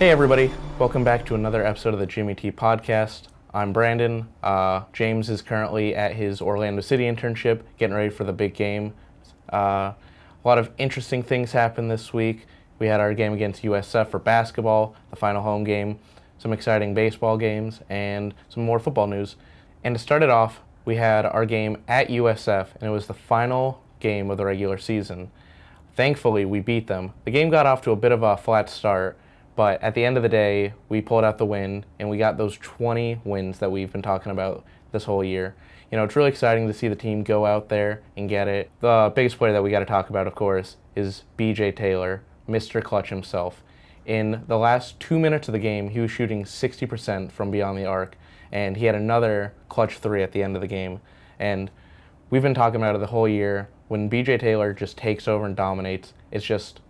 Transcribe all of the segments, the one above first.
Hey everybody, welcome back to another episode of the Jimmy T Podcast. I'm Brandon. James is currently at his Orlando City internship, getting ready for the big game. A lot of interesting things happened this week. We had our game against USF for basketball, the final home game, some exciting baseball games, and some more football news. And to start it off, we had our game at USF, and it was the final game of the regular season. Thankfully, we beat them. The game got off to a bit of a flat start, but at the end of the day, we pulled out the win, and we got those 20 wins that we've been talking about this whole year. You know, it's really exciting to see the team go out there and get it. The biggest player that we got to talk about, of course, is B.J. Taylor, Mr. Clutch himself. In the last 2 minutes of the game, he was shooting 60% from beyond the arc, and he had another clutch three at the end of the game. And we've been talking about it the whole year. When B.J. Taylor just takes over and dominates, it's just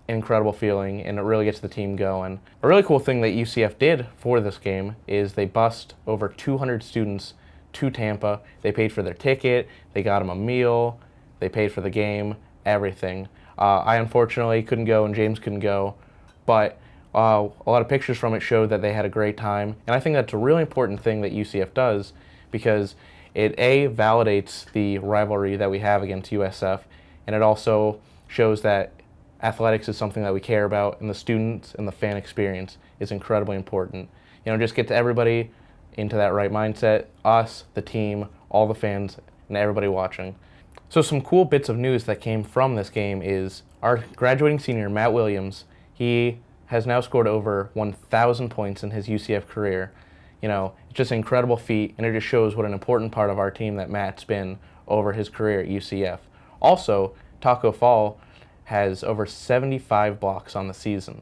incredible feeling, and it really gets the team going. A really cool thing that UCF did for this game is they bused over 200 students to Tampa. They paid for their ticket, they got them a meal, they paid for the game, everything. I unfortunately couldn't go and James couldn't go, but a lot of pictures from it showed that they had a great time, and I think that's a really important thing that UCF does because it validates the rivalry that we have against USF, and it also shows that athletics is something that we care about, and the students and the fan experience is incredibly important. You know, just get to everybody into that right mindset, us, the team, all the fans, and everybody watching. So some cool bits of news that came from this game is our graduating senior, Matt Williams, he has now scored over 1,000 points in his UCF career. You know, it's just an incredible feat, and it just shows what an important part of our team that Matt's been over his career at UCF. Also, Taco Fall has over 75 blocks on the season,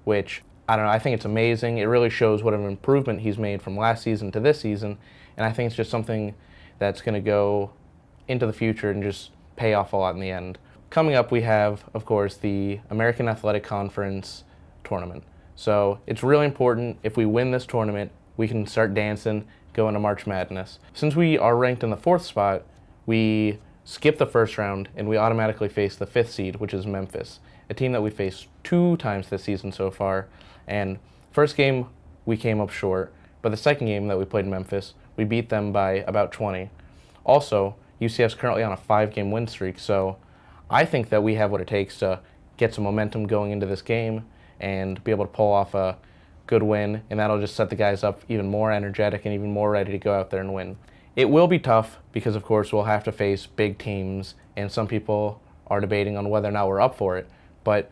which, I don't know, I think it's amazing. It really shows what an improvement he's made from last season to this season, and I think it's just something that's going to go into the future and just pay off a lot in the end. Coming up, we have, of course, the American Athletic Conference tournament. So it's really important. If we win this tournament, we can start dancing, go into March Madness. Since we are ranked in the 4th spot, we skip the first round, and we automatically face the 5th seed, which is Memphis, a team that we faced 2 times this season so far. And first game, we came up short, but the second game that we played in Memphis, we beat them by about 20. Also, UCF's currently on a 5-game win streak, so I think that we have what it takes to get some momentum going into this game and be able to pull off a good win, and that'll just set the guys up even more energetic and even more ready to go out there and win. It will be tough because, of course, we'll have to face big teams, and some people are debating on whether or not we're up for it. But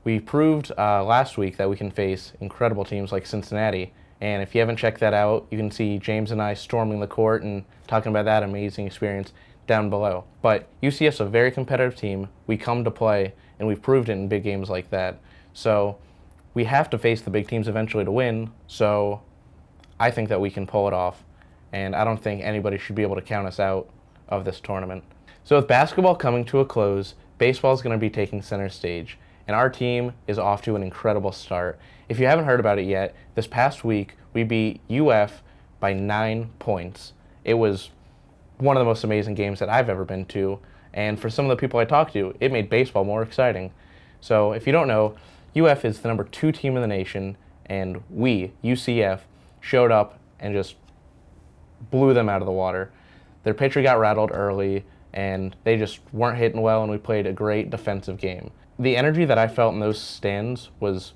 we proved last week that we can face incredible teams like Cincinnati, and if you haven't checked that out, you can see James and I storming the court and talking about that amazing experience down below. But UCF's a very competitive team. We come to play, and we've proved it in big games like that. So we have to face the big teams eventually to win, so I think that we can pull it off. And I don't think anybody should be able to count us out of this tournament. So with basketball coming to a close, baseball is going to be taking center stage, and our team is off to an incredible start. If you haven't heard about it yet, this past week we beat UF by 9 points. It was one of the most amazing games that I've ever been to, and for some of the people I talked to, it made baseball more exciting. So if you don't know, UF is the number 2 team in the nation, and we, UCF, showed up and just blew them out of the water. Their pitcher got rattled early, and they just weren't hitting well, and we played a great defensive game. The energy that I felt in those stands was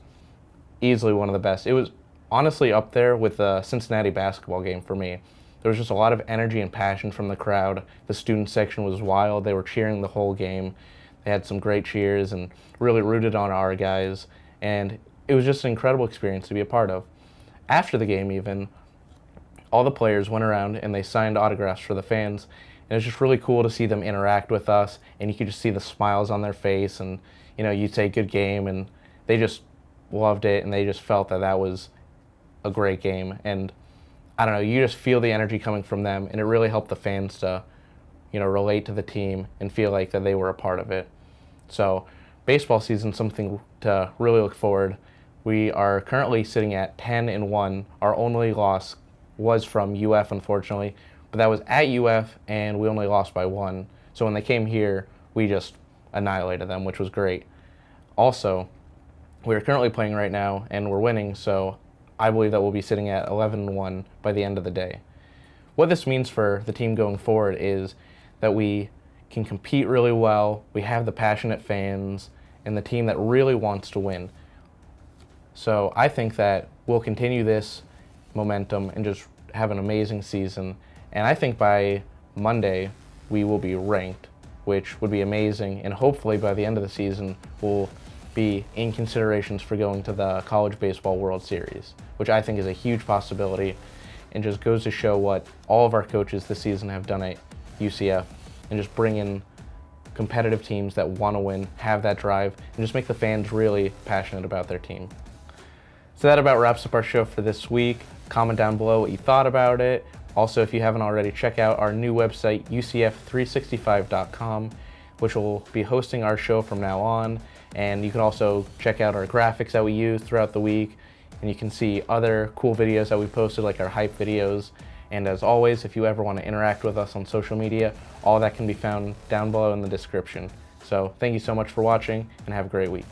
easily one of the best. It was honestly up there with the Cincinnati basketball game for me. There was just a lot of energy and passion from the crowd. The student section was wild. They were cheering the whole game. They had some great cheers and really rooted on our guys, and it was just an incredible experience to be a part of. After the game even, all the players went around and they signed autographs for the fans, and it was just really cool to see them interact with us, and you could just see the smiles on their face, and you know, you'd say good game, and they just loved it, and they just felt that that was a great game. And I don't know, you just feel the energy coming from them, and it really helped the fans to, you know, relate to the team and feel like that they were a part of it. So baseball season's something to really look forward. We are currently sitting at 10-1. Our only loss was from UF, unfortunately, but that was at UF, and we only lost by 1. So when they came here, we just annihilated them, which was great. Also, We're currently playing right now, and we're winning, so I believe that we'll be sitting at 11-1 by the end of the day. What this means for the team going forward is that we can compete really well, we have the passionate fans, and the team that really wants to win. So I think that we'll continue this momentum and just have an amazing season. And I think by Monday, we will be ranked, which would be amazing. And hopefully by the end of the season, we'll be in considerations for going to the College Baseball World Series, which I think is a huge possibility and just goes to show what all of our coaches this season have done at UCF and just bring in competitive teams that want to win, have that drive, and just make the fans really passionate about their team. So that about wraps up our show for this week. Comment down below what you thought about it. Also, if you haven't already, check out our new website, UCF365.com, which will be hosting our show from now on. And you can also check out our graphics that we use throughout the week. And you can see other cool videos that we posted, like our hype videos. And as always, if you ever want to interact with us on social media, all that can be found down below in the description. So thank you so much for watching, and have a great week.